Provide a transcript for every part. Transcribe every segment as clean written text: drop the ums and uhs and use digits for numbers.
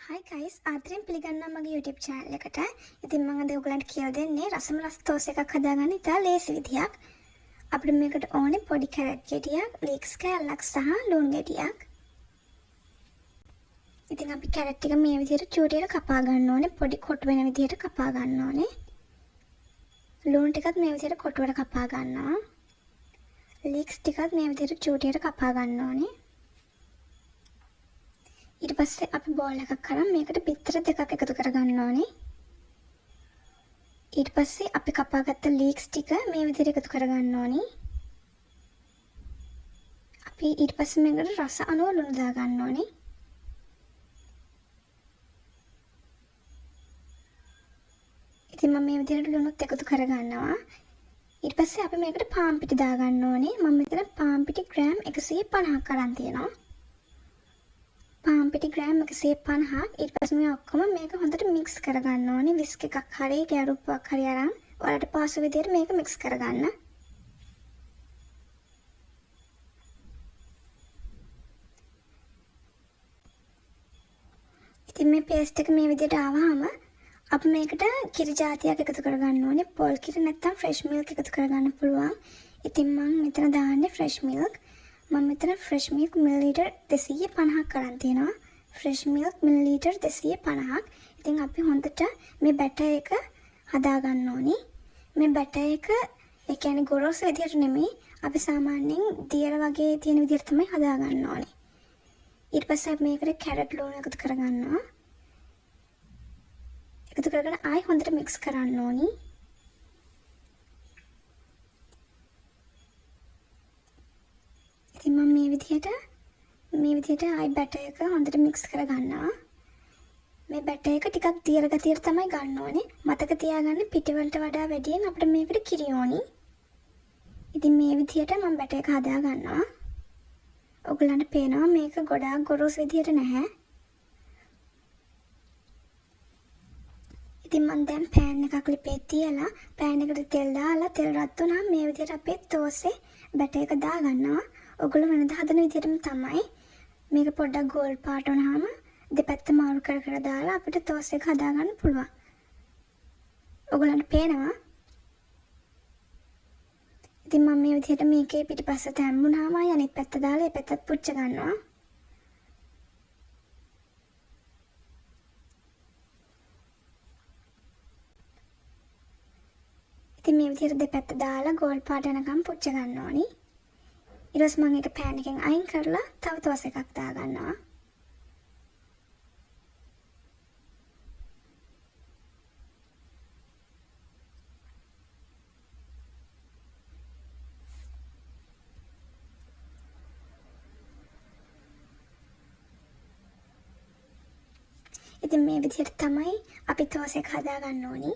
Hi guys, ආදරෙන් පිළිගන්නවා මගේ YouTube channel එකට. ඉතින් මම අද ඔයගලන්ට කියලා දෙන්නේ රසම රස තෝස් එකක් හදාගන්න ඉතා ලේසි විදියක්. අපිට මේකට ඕනේ පොඩි කැරට් ගෙඩියක්, ලීක්ස් කෑල්ලක් සහ ලුණු ගෙඩියක්. ඉතින් අපි කැරට් ටික මේ විදිහට චූටියට කපා ගන්න ඕනේ, පොඩි කොටු වෙන විදිහට කපා ගන්න ඕනේ. ලුණු ටිකත් මේ විදිහට කොටුවට කපා ගන්නවා. ලීක්ස් ටිකත් මේ විදිහට චූටියට කපා ගන්න ඕනේ. ඊට පස්සේ අපි බෝල් එකක් අරන් මේකට පිටර දෙකක් එකතු කරගන්න ඕනේ. ඊට පස්සේ අපි කපාගත්ත ලීක්ස් ටික මේ විදිහට එකතු කරගන්න ඕනේ. අපි ඊට පස්සේ මේකට රස අනුව ලුණු දාගන්න ඕනේ. ඉතින් මම මේ විදිහට ලුණුත් එකතු කරගන්නවා. ඊට පස්සේ අපි මේකට පාන් පිටි දාගන්න ඕනේ. මම මෙතන පාන් පිටි ග්‍රෑම් 150ක් අරන් තියෙනවා. පාන් පිටි ග්‍රෑම් 150ක්. ඊට පස්සේ මේ ඔක්කොම මේක හොඳට මික්ස් කරගන්න ඕනේ. විස්ක් එකක් හරි ගැරුප්පුවක් හරි අරන් ඔයාලට පාසු විදියට මේක මික්ස් කරගන්න. ඉතින් මේ පේස්ට් එක මේ විදියට ආවහම අපි මේකට කිරි జాතියක් එකතු කරගන්න ඕනේ. පොල් කිරි නැත්නම් ෆ්‍රෙෂ් මිල්ක් එකතු කරගන්න පුළුවන්. ඉතින් මම මෙතන දාන්නේ ෆ්‍රෙෂ් මිල්ක්. මම මෙතන ෆ්‍රෙෂ් මිල්ක් මිලිලීටර් 250ක් අරන් තියෙනවා. ෆ්‍රෙෂ් මිල්ක් මිලිලීටර් 250ක්. ඉතින් අපි හොඳට මේ බැටර් එක හදා ගන්න ඕනේ. මේ බැටර් එක ඒ කියන්නේ ගොරෝසු විදියට නෙමෙයි. අපි සාමාන්‍යයෙන් දියර වගේ තියෙන විදියට තමයි හදා ගන්න ඕනේ. ඊට පස්සේ අපි මේකට කැරට් ලුණු එකතු කරගන්නවා. එකතු කරගෙන ආයි හොඳට මික්ස් කරන්න ඕනේ. ඉතින් මම මේ විදිහට ආයි බැටර් එක හොඳට මික්ස් කරගන්නවා. මේ බැටර් එක ටිකක් දියර ගතියට තමයි ගන්න ඕනේ. මතක තියාගන්න පිටිවලට වඩා වැඩියෙන් අපිට මේකට කිරි ඕනි. ඉතින් මේ විදිහට මම බැටර් එක හදා ගන්නවා. ඔයගලන්ට පේනවා මේක ගොඩාක් ගොරෝසු විදිහට නැහැ. ඉතින් මම දැන් පෑන් එකක් ලිපේ තියලා පෑන් එකට තෙල් දාලා තෙල් රත් වුණාම මේ විදිහට අපේ තෝසේ බැටර් එක දා ගන්නවා. ඔයගොල්ලෝ වෙනද හදන විදිහටම තමයි. මේක පොඩ්ඩක් ගෝල්ඩ් පාට වුණාම දෙපැත්ත මාරු කර කර දාලා අපිට තෝස් එක හදා ගන්න පුළුවන්. ඔයගොල්ලන්ට පේනවා. ඉතින් මම මේ විදිහට මේකේ පිටිපස්ස තැම්බුණාම අනිත් පැත්ත දාලා ඒ පැත්තත් පුච්ච ගන්නවා. ඉතින් මේ විදිහට දෙපැත්ත දාලා ගෝල්ඩ් පාට වෙනකම් පුච්ච ගන්න ඕනි. ඊට පස්සේ මම ඒක පෑන් එකෙන් අයින් කරලා තව තෝස් එකක් දා ගන්නවා. ඉතින් මේ විදිහට තමයි අපි තෝස් එක හදා ගන්න ඕනි.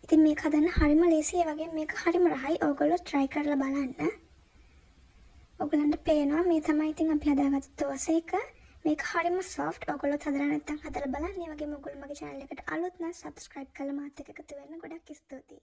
ඉතින් මේක හදන්න හරිම ලේසි. ඒ වගේම මේක හරිම රහයි. ඔයගොල්ලෝ try කරලා බලන්න. ඔයගලන්ට පේනවා මේ තමයි ඉතින් අපි හදාගත්ත තෝස් එක. මේක හරිම soft. ඔයගොල්ලෝ හදලා නැත්නම් හදලා බලන්න. ඒ වගේම ඔයගොල්ලෝ මගේ channel එකට අලුත් නම් subscribe කරලා මාත් එක්ක එකතු වෙන්න. ගොඩක් ස්තුතියි.